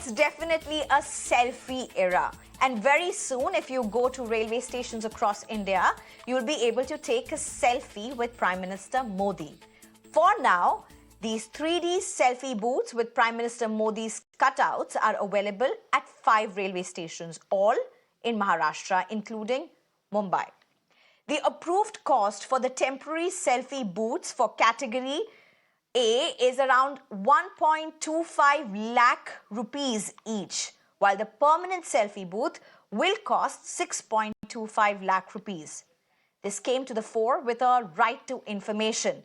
it's definitely a selfie era. And very soon, if you go to railway stations across India, you'll be able to take a selfie with Prime Minister Modi. For now, these 3D selfie booths with Prime Minister Modi's cutouts are available at 5 railway stations, all in Maharashtra, including Mumbai. The approved cost for the temporary selfie booths for category A is around 1.25 lakh rupees each, while the permanent selfie booth will cost 6.25 lakh rupees. This came to the fore with a right to information,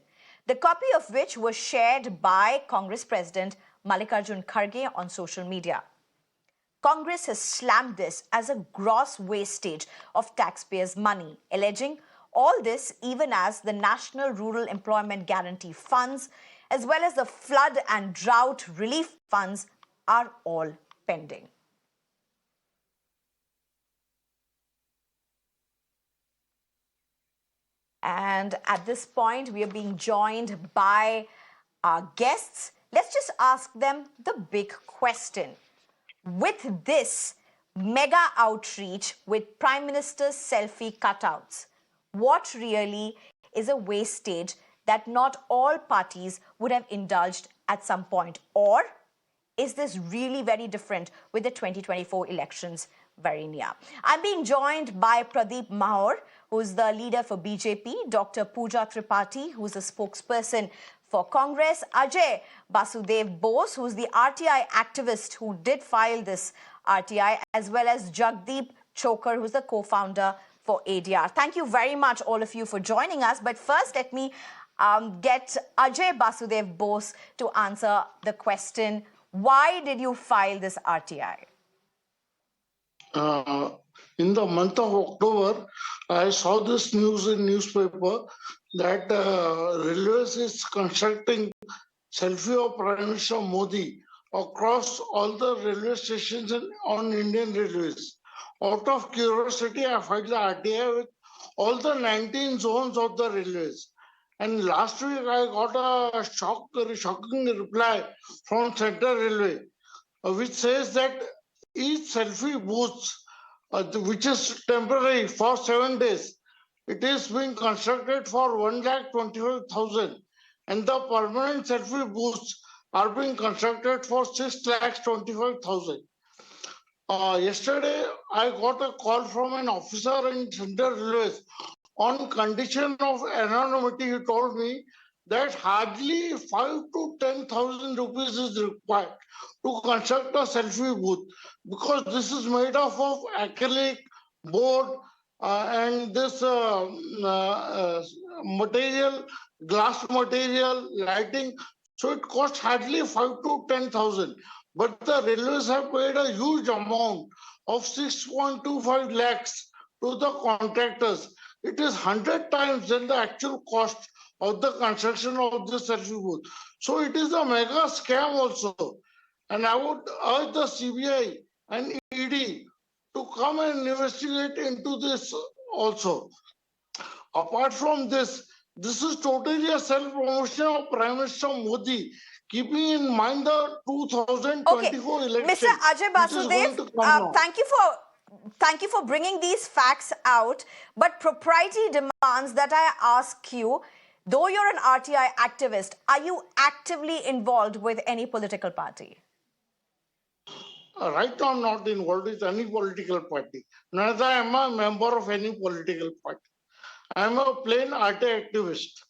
the copy of which was shared by Congress President Mallikarjun Kharge on social media. Congress has slammed this as a gross wastage of taxpayers' money, alleging all this even as the National Rural Employment Guarantee Funds, as well as the flood and drought relief funds, are all pending. And at this point, we are being joined by our guests. Let's just ask them the big question. With this mega outreach with Prime Minister's selfie cutouts, what really is a wastage that not all parties would have indulged at some point? Or is this really very different with the 2024 elections very near? I'm being joined by Pradeep Mahaur, who's the leader for BJP, Dr. Pooja Tripathi, who's a spokesperson for Congress, Ajay Basudev Bose, who's the RTI activist who did file this RTI, as well as Jagdeep Chokar, who's the co-founder for ADR. Thank you very much, all of you, for joining us. But first, let me get Ajay Basudev Bose to answer the question, why did you file this RTI? In the month of October, I saw this news in newspaper that Railways is constructing selfie of Prime Minister Modi across all the railway stations on Indian Railways. Out of curiosity, I filed the RTI with all the 19 zones of the railways. And last week, I got a shocking reply from Central Railway, which says that each selfie booth, which is temporary for 7 days, it is being constructed for 1,25,000, and the permanent selfie booths are being constructed for 6,25,000. Yesterday, I got a call from an officer in Central Railways. On condition of anonymity, he told me that hardly 5 to 10,000 rupees is required to construct a selfie booth, because this is made up of acrylic, board, and this material, glass material, lighting. So it costs hardly 5 to 10,000. But the railways have paid a huge amount of 6.25 lakhs to the contractors. It is 100 times than the actual cost of the construction of the selfie booth. So it is a mega scam also. And I would urge the CBI and ED to come and investigate into this also. Apart from this, this is totally a self-promotion of Prime Minister Modi, keeping in mind the 2024 election. Mr. Ajay Basudev, thank you for bringing these facts out. But propriety demands that I ask you, though you're an RTI activist, are you actively involved with any political party? Right now, I'm not involved with any political party. Neither am I a member of any political party. I am a plain RTI activist.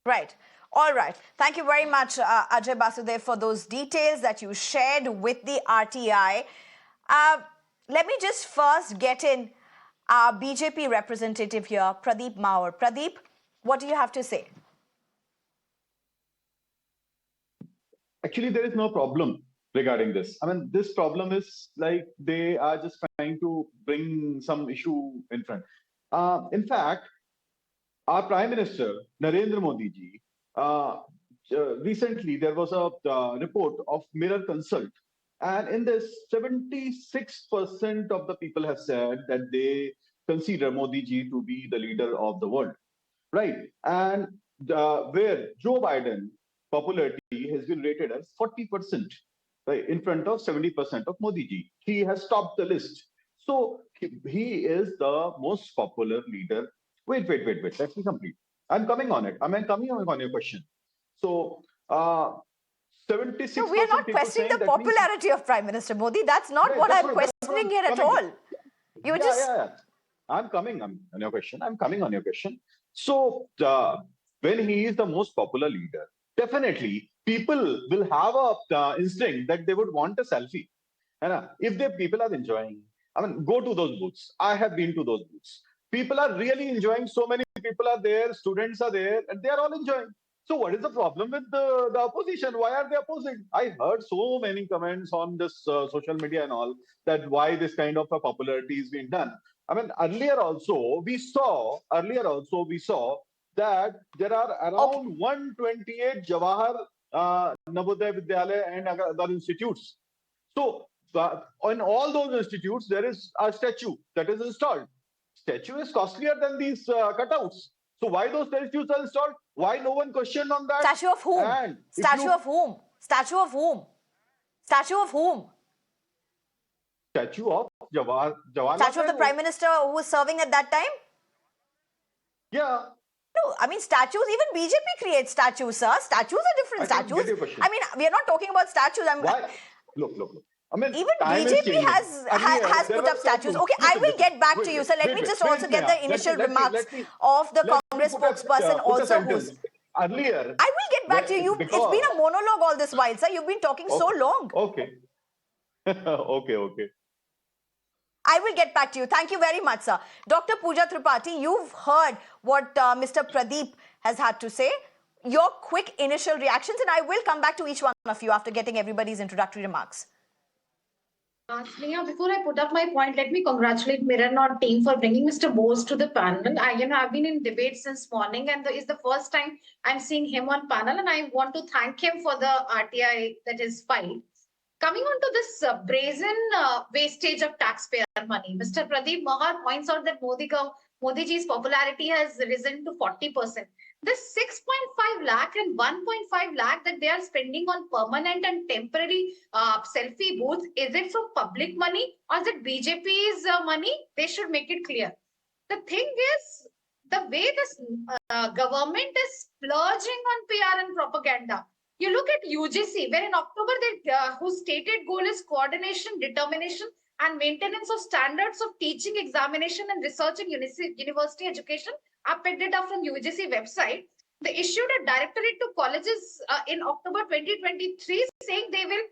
Right. All right. Thank you very much, Ajay Basudev, for those details that you shared with the RTI. Let me just first get in our BJP representative here, Pradeep Mahaur. Pradeep, what do you have to say? Actually, there is no problem regarding this. I mean, this problem is like they are just trying to bring some issue in front. In fact, our Prime Minister, Narendra Modi ji, recently there was a report of Mirror Consult. And in this, 76% of the people have said that they consider Modi ji to be the leader of the world. Right. And where Joe Biden popularity has been rated as 40%, right, in front of 70% of Modi ji. He has topped the list. So he is the most popular leader. Wait. Let me complete. I'm coming on it. I'm coming on your question. So, No, we are 76% not people questioning saying the that means, popularity of Prime Minister Modi. That's not right, what I'm that's what questioning I'm here at coming. all. You were just Yeah. I'm coming on your question. I'm coming on your question. So, when he is the most popular leader, definitely people will have a instinct that they would want a selfie. And if the people are enjoying, I mean, go to those booths. I have been to those booths. People are really enjoying. So many people are there, students are there, and they are all enjoying. So what is the problem with the opposition? Why are they opposing? I heard so many comments on this social media and all that why this kind of a popularity is being done. I mean, earlier also we saw that there are okay. around 128 Jawahar Navodaya Vidyalaya and other institutes. So in all those institutes, there is a statue that is installed. Statue is costlier than these cutouts. So why those statues are installed? Why no one questioned on that? Statue of whom? And if Statue you of whom? Statue of whom? Statue of whom? statue of Jawaharlal Statue of the Nehru, Prime Minister who was serving at that time? yeah, No, I mean statues, even BJP creates statues, sir. Statues are different I couldn't get statues. your question. I mean, we are not talking about statues. Why? Look. I mean, Even time is BJP changing. has Earlier, there put up were statues. statues. Okay, I Listen, will listen. get back to Wait, you. So let me just also get Sneha. the initial remarks Let me of the let me Congress spokesperson put a also who's... sentence. Earlier, I will get back to you. It's been because a monologue all this while, sir. You've been talking so long. okay. Okay. I will get back to you. Thank you very much, sir. Dr. Pooja Tripathi, you've heard what Mr. Pradeep has had to say. Your quick initial reactions, and I will come back to each one of you after getting everybody's introductory remarks. Sneha, before I put up my point, let me congratulate Mirren or team for bringing Mr. Bose to the panel. I've been in debate since morning, and it's the first time I'm seeing him on panel, and I want to thank him for the RTI that is filed. Coming on to this brazen wastage of taxpayer money, Mr. Pradeep Mahaur points out that Modi ji's popularity has risen to 40%. This 6.5 lakh and 1.5 lakh that they are spending on permanent and temporary selfie booths, is it from public money or is it BJP's money? They should make it clear. The thing is, the way this government is splurging on PR and propaganda. You look at UGC, where in October, whose stated goal is coordination, determination, and maintenance of standards of teaching, examination, and research in university education. I picked it up from UGC website. They issued a directorate to colleges in October 2023 saying they will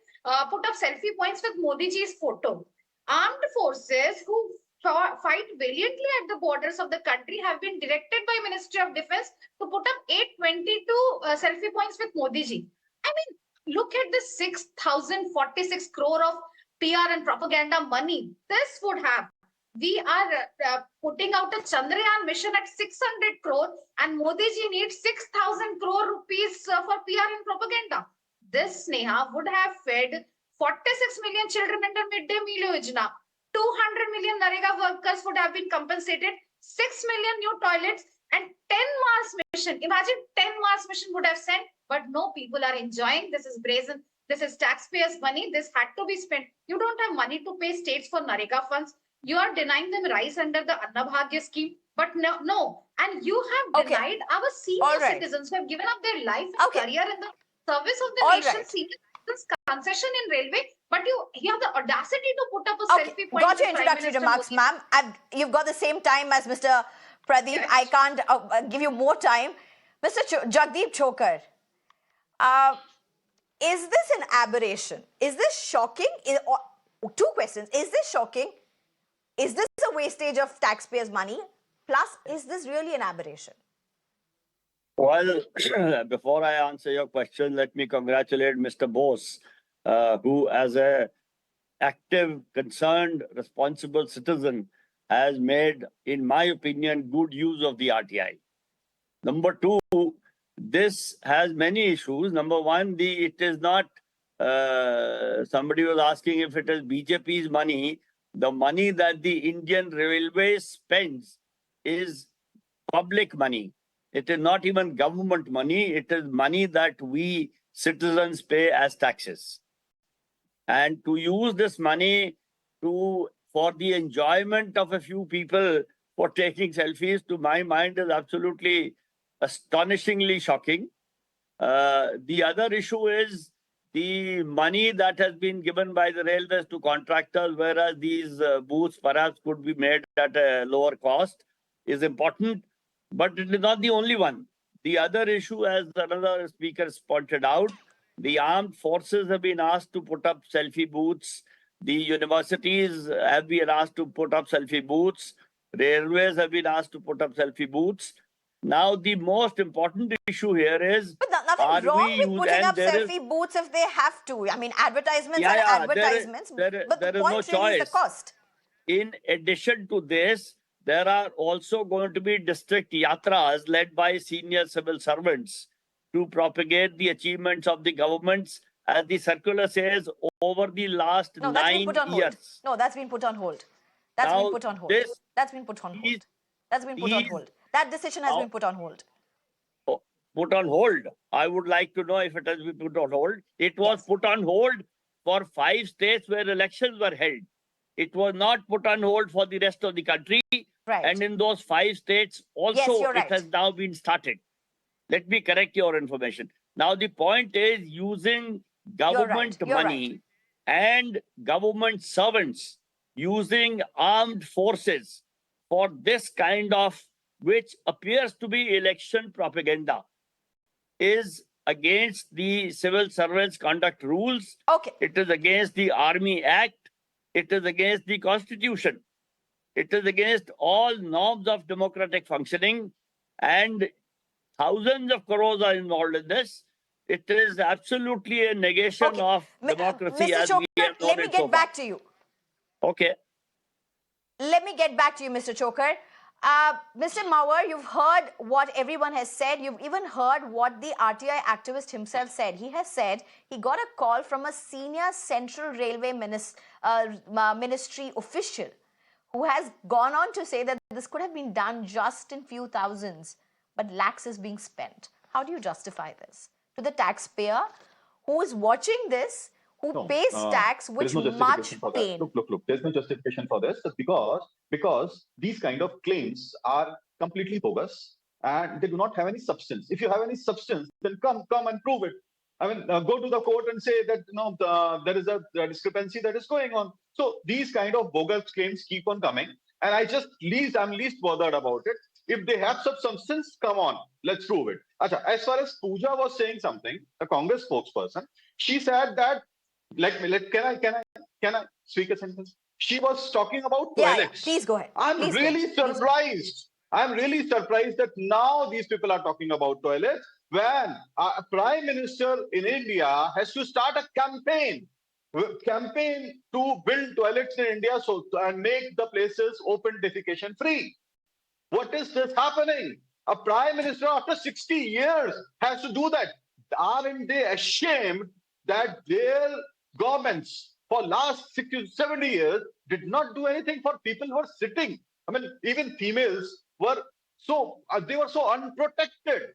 put up selfie points with Modi ji's photo. Armed forces who fight valiantly at the borders of the country have been directed by Ministry of Defense to put up 822 selfie points with Modi ji. I mean, look at the 6,046 crore of PR and propaganda money this would have. We are putting out a Chandrayaan mission at 600 crore and Modi ji needs 6,000 crore rupees for PR and propaganda. This, Sneha, would have fed 46 million children under midday meal yojana. 200 million Narega workers would have been compensated, 6 million new toilets, and 10 Mars mission. Imagine 10 Mars mission would have sent, but no, people are enjoying. This is brazen. This is taxpayers' money. This had to be spent. You don't have money to pay states for Narega funds. You are denying them rice under the Annabhagya scheme. But no. And you have denied our senior citizens who have given up their life and career in the service of the nation, senior citizens concession in railway, but you have the audacity to put up a selfie point. Got your introductory remarks, ma'am. You've got the same time as Mr. Pradeep. Yes. I can't give you more time. Mr. Jagdeep Chokar, is this an aberration? Is this shocking? Two questions. Is this shocking? Is this a wastage of taxpayers' money? Plus, is this really an aberration? Well, before I answer your question, let me congratulate Mr. Bose, who, as an active, concerned, responsible citizen, has made, in my opinion, good use of the RTI. Number two, this has many issues. Number one, it is not, somebody was asking if it is BJP's money. The money that the Indian Railways spends is public money. It is not even government money. It is money that we citizens pay as taxes. And to use this money for the enjoyment of a few people for taking selfies, to my mind, is absolutely astonishingly shocking. The other issue is the money that has been given by the railways to contractors, whereas these booths perhaps could be made at a lower cost, is important. But it is not the only one. The other issue, as another speaker pointed out, the armed forces have been asked to put up selfie booths. The universities have been asked to put up selfie booths. Railways have been asked to put up selfie booths. Now, the most important issue here is, But nothing wrong with putting up there is, selfie booths if they have to. I mean, advertisements are yeah, advertisements, but the there is no point really is the choice. cost. In addition to this, there are also going to be district yatras led by senior civil servants to propagate the achievements of the governments, as the circular says, over the last No, that's been 9 put on hold. years. No, that's been put on hold. That's been Now, put on hold. this That's been put on is, hold. That's been put on is hold. That decision has now been put on hold. put on hold. I would like to know if it has been put on hold. It was Yes. put on hold for 5 states where elections were held. It was not put on hold for the rest of the country. Right. And in those 5 states also, Yes, you're right. it has now been started. Let me correct your information. Now, the point is using government You're money and government servants using armed forces for this kind of, which appears to be election propaganda, is against the Civil Servants Conduct Rules. Okay. It is against the Army Act. It is against the Constitution. It is against all norms of democratic functioning, and thousands of crores are involved in this. It is absolutely a negation Okay. of democracy Mr. as Chokar, we have known let me it so get back far. to you. Okay. Let me get back to you, Mr. Chokar. Mr. Maur, you've heard what everyone has said. You've even heard what the RTI activist himself said. He has said he got a call from a senior Central Railway Ministry official who has gone on to say that this could have been done just in few thousands, but lakhs is being spent. How do you justify this? To the taxpayer who is watching this, who pays tax, which no much pain. Look. There's no justification for this, just because these kind of claims are completely bogus and they do not have any substance. If you have any substance, then come and prove it. I mean, go to the court and say that there is a discrepancy that is going on. So these kind of bogus claims keep on coming, and I'm least bothered about it. If they have some substance, come on, let's prove it. Achha, as far as Pooja was saying something, the Congress spokesperson, she said that, can I speak a sentence? She was talking about toilets. Please go ahead. I'm really surprised that now these people are talking about toilets when a prime minister in India has to start a campaign to build toilets in India and make the places open defecation free. What is this happening? A prime minister after 60 years has to do that. Aren't they ashamed that their governments for last 60 to 70 years did not do anything for people who are sitting? I mean, even females were they were so unprotected.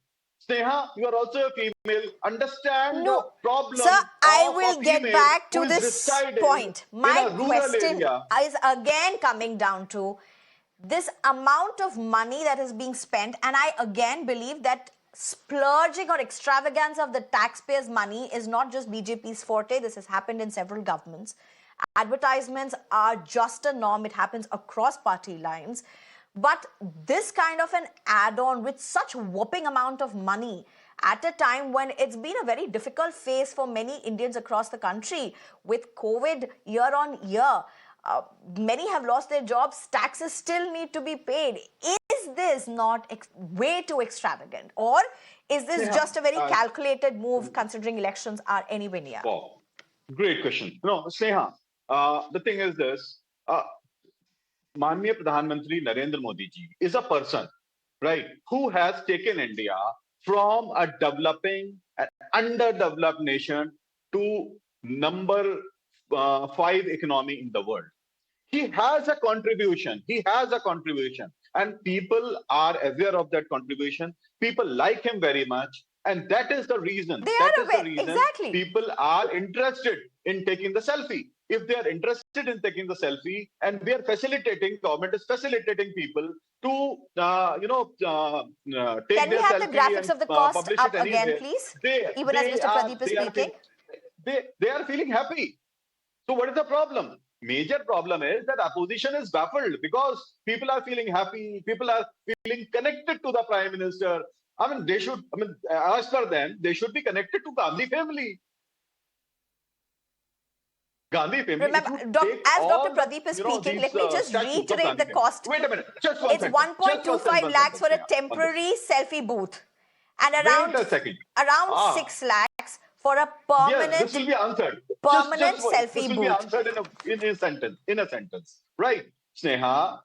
Sneha, you are also a female. Understand the problem. Sir, I of will a get female back who to is this residing point. in My a rural question area. is again coming down to this amount of money that is being spent, and I again believe that splurging or extravagance of the taxpayers' money is not just BJP's forte. This has happened in several governments. Advertisements are just a norm. It happens across party lines. But this kind of an add-on with such whopping amount of money at a time when it's been a very difficult phase for many Indians across the country with COVID year on year, many have lost their jobs, taxes still need to be paid. Is this not way too extravagant, or is this just a very calculated move considering elections are anywhere near? Wow. Great question. No, Sneha, the thing is this, Manniya Pradhan Mantri Narendra Modi ji is a person, right, who has taken India from a developing, an underdeveloped nation to number 5 economy in the world. He has a contribution. and people are aware of that contribution. People like him very much, and that is the reason. They That are is the aware. reason Exactly. people are interested in taking the selfie. If they are interested in taking the selfie, and we are facilitating, government is facilitating people to, take Can we their have the selfie graphics and of the cost publish it up again, anywhere. please? They Even as they Mr. are Pradeep is they are speaking. they are feeling happy. So what is the problem? Major problem is that opposition is baffled because people are feeling happy, people are feeling connected to the Prime Minister. I mean, they should, I mean, as per them, they should be connected to Gandhi family. Gandhi family, if Remember, you take as Dr. all the, Pradeep is speaking, these let me just statues of reiterate Gandhi the family. cost. Wait a minute, just one It's sentence. Just 1.25 lakhs for a Sneha, on this. temporary selfie booth and Wait a second. around 6 lakhs for a Yes, this will be answered. permanent This selfie will be booth. answered in a sentence. In a sentence, right, Sneha?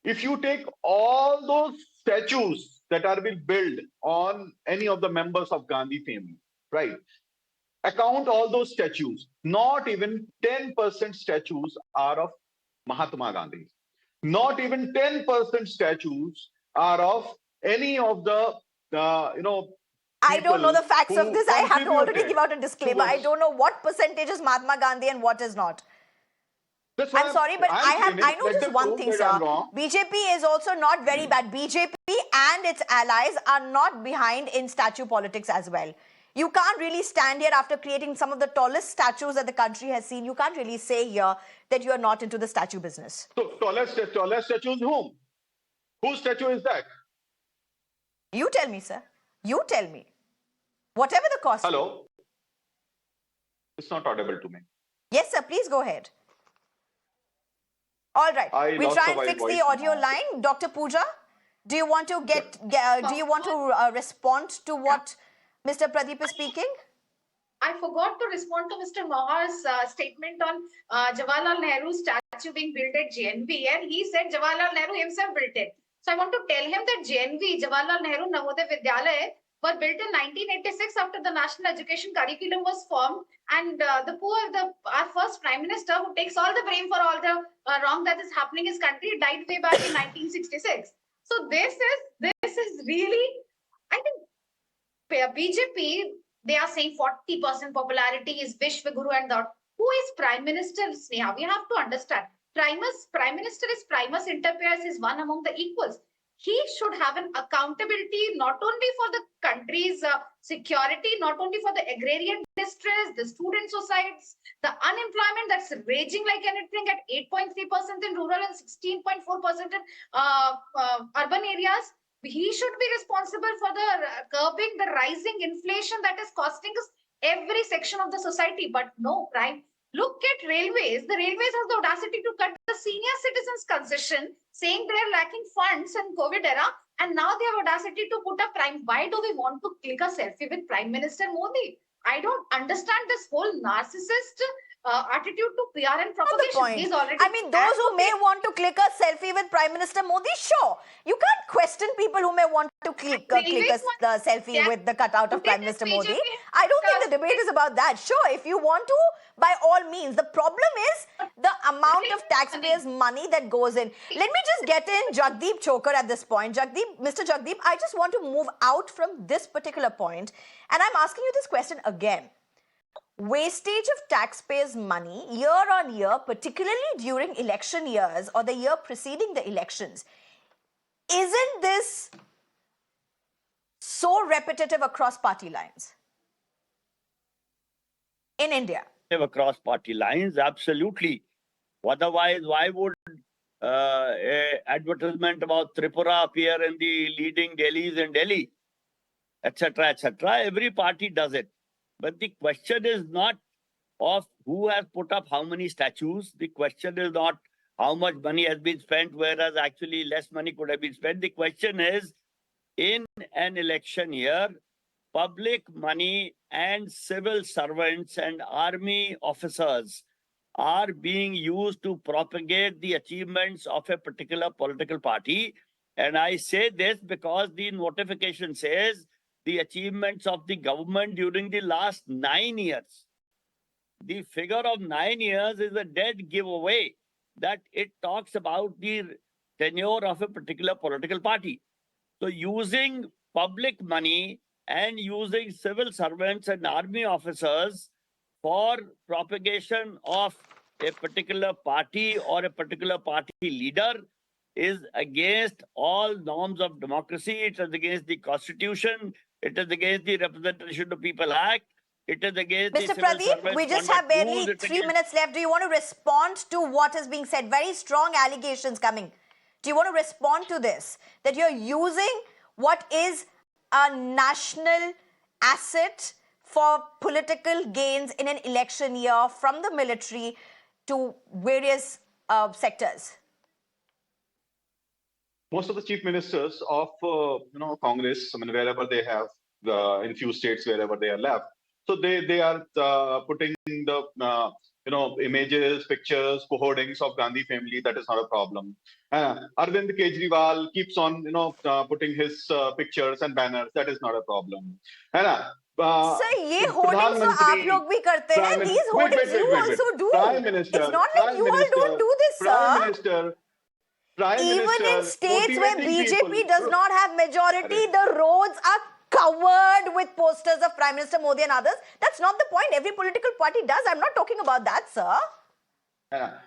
If you take all those statues that are being built on any of the members of Gandhi family, right? Account all those statues. Not even 10% statues are of Mahatma Gandhi. Not even 10% statues are of any of the, I don't know people the facts of who this. I have to already contributed give out a disclaimer. I towards. don't know what percentage is Mahatma Gandhi and what is not. That's why I'm sorry, but I'm I claiming. know Let just them one prove thing, that I'm sir. wrong. BJP is also not very bad. BJP and its allies are not behind in statue politics as well. You can't really stand here after creating some of the tallest statues that the country has seen. You can't really say here that you are not into the statue business. So tallest statues whom? Whose statue is that? You tell me, sir. You tell me. Whatever the cost. Hello? It's not audible to me. Yes, sir. Please go ahead. All right. I We'll lost try the and fix voice the audio now. line. Dr. Pooja, do you want to respond to what Mr. Pradeep is speaking? I forgot to respond to Mr. Mahar's statement on Jawaharlal Nehru's statue being built at JNV, and he said Jawaharlal Nehru himself built it. So I want to tell him that JNV, Jawaharlal Nehru Navodaya Vidyalaya, were built in 1986 after the national education curriculum was formed, and our first prime minister, who takes all the blame for all the wrong that is happening in his country, died way back in 1966. So this is really, I think, BJP, they are saying 40% popularity is Vishwaguru and that. Who is Prime Minister, Sneha? We have to understand. Prime Minister is Primus inter pares, is one among the equals. He should have an accountability not only for the country's security, not only for the agrarian distress, the student suicides, the unemployment that's raging like anything at 8.3% in rural and 16.4% in urban areas. He should be responsible for the curbing the rising inflation that is costing us every section of the society. But no, right? Look at railways. The railways have the audacity to cut the senior citizens concession, saying they're lacking funds in COVID era, and now they have audacity to put a prime. Why do we want to click a selfie with Prime Minister Modi? I don't understand this whole narcissist attitude to PR and propagation. Point. He's already. I mean, those who may want to click a selfie with Prime Minister Modi, sure. You can't question people who may want to click a selfie with the cutout of Prime Minister Modi. I don't think the debate is about that. Sure, if you want to, by all means. The problem is the amount of taxpayers' money that goes in. Let me just get in Jagdeep Choker at this point. Mr. Jagdeep, I just want to move out from this particular point, and I'm asking you this question again. Wastage of taxpayers' money year on year, particularly during election years or the year preceding the elections, isn't this so repetitive across party lines in India? Across party lines, absolutely. Otherwise, why would a advertisement about Tripura appear in the leading dailies in Delhi, etc., etc.? Every party does it. But the question is not of who has put up how many statues. The question is not how much money has been spent, whereas actually less money could have been spent. The question is, in an election year, public money and civil servants and army officers are being used to propagate the achievements of a particular political party. And I say this because the notification says the achievements of the government during the last 9 years. The figure of 9 years is a dead giveaway that it talks about the tenure of a particular political party. So using public money and using civil servants and army officers for propagation of a particular party or a particular party leader is against all norms of democracy. It is against the Constitution. It is against the Representation of People Act. It is against the Mr. Civil Pradeep, Servants we just Conduct have Rules. barely It's 3 against- minutes left. Do you want to respond to what is being said? Very strong allegations coming. Do you want to respond to this? That you're using what is a national asset for political gains in an election year from the military to various sectors? Most of the chief ministers of Congress, I mean, wherever they have in few states, wherever they are left, so they are putting the images, pictures, hoardings of Gandhi family. That is not a problem. Arvind Kejriwal keeps on putting his pictures and banners. That is not a problem. Sir, ये hoardings तो आप लोग भी करते हैं. These hoardings you also do. Prime Minister, It's not like you all don't do this, sir. Even in states where BJP does not have majority, the roads are covered with posters of Prime Minister Modi and others. That's not the point. Every political party does. I'm not talking about that, sir.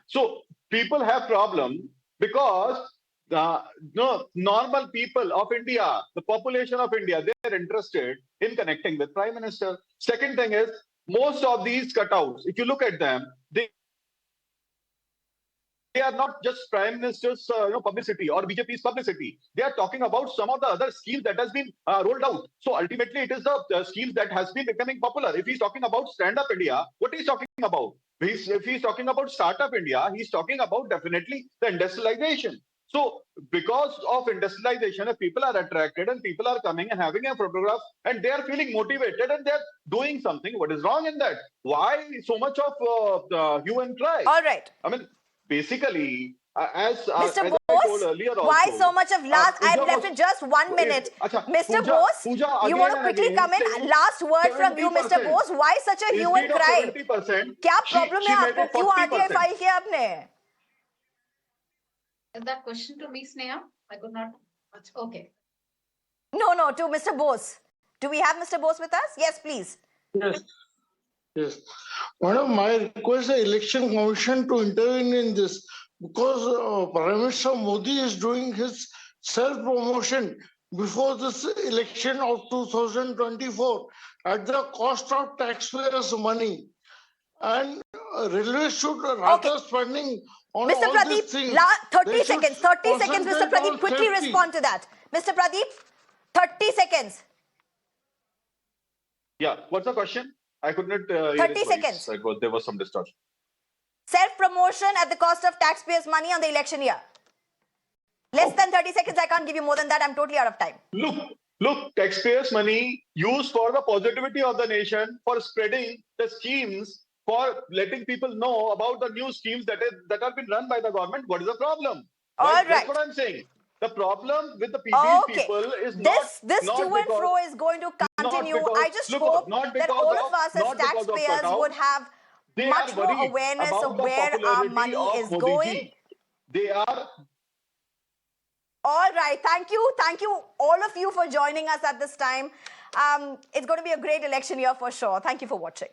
So people have problem because normal people of India, the population of India, they are interested in connecting with Prime Minister. Second thing is, most of these cutouts, if you look at them, they are not just Prime Minister's publicity or BJP's publicity. They are talking about some of the other schemes that has been rolled out. So ultimately, it is the schemes that has been becoming popular. If he's talking about Stand Up India, what he's talking about? If he's talking about Startup India, he's talking about definitely the industrialization. So because of industrialization, if people are attracted and people are coming and having a photograph and they are feeling motivated and they're doing something, what is wrong in that? Why so much of hue and cry? All right. I mean, basically, as Mr. I Bose, told earlier also, why so much of last? I'm left with just 1 minute. Mr. Bose, you want to quickly come in? Last word from you, Mr. Bose. Why such a hue and cry? क्या problem है आपको? क्यों RTI file किया आपने? Is that question to me, Sneha? I could not. Okay. No, to Mr. Bose. Do we have Mr. Bose with us? Yes, please. Yes. Madam, my request the Election Commission to intervene in this because Prime Minister Modi is doing his self-promotion before this election of 2024 at the cost of taxpayers' money. And railways should rather spending on Mr. all these Pradeep, things. 30 seconds, Mr. Pradeep, quickly safety. respond to that. Mr. Pradeep, 30 seconds. Yeah, what's the question? I could not 30 seconds. There was some distortion. Self-promotion at the cost of taxpayers' money on the election year. Less than 30 seconds, I can't give you more than that. I'm totally out of time. Look, taxpayers' money used for the positivity of the nation, for spreading the schemes, for letting people know about the new schemes that have been run by the government. What is the problem? All right. That's what I'm saying. The problem with these people is this not to and fro is going to continue. I just hope that all of us as taxpayers would have much more awareness of where our money is going. They are. All right. Thank you all of you for joining us at this time. It's going to be a great election year for sure. Thank you for watching.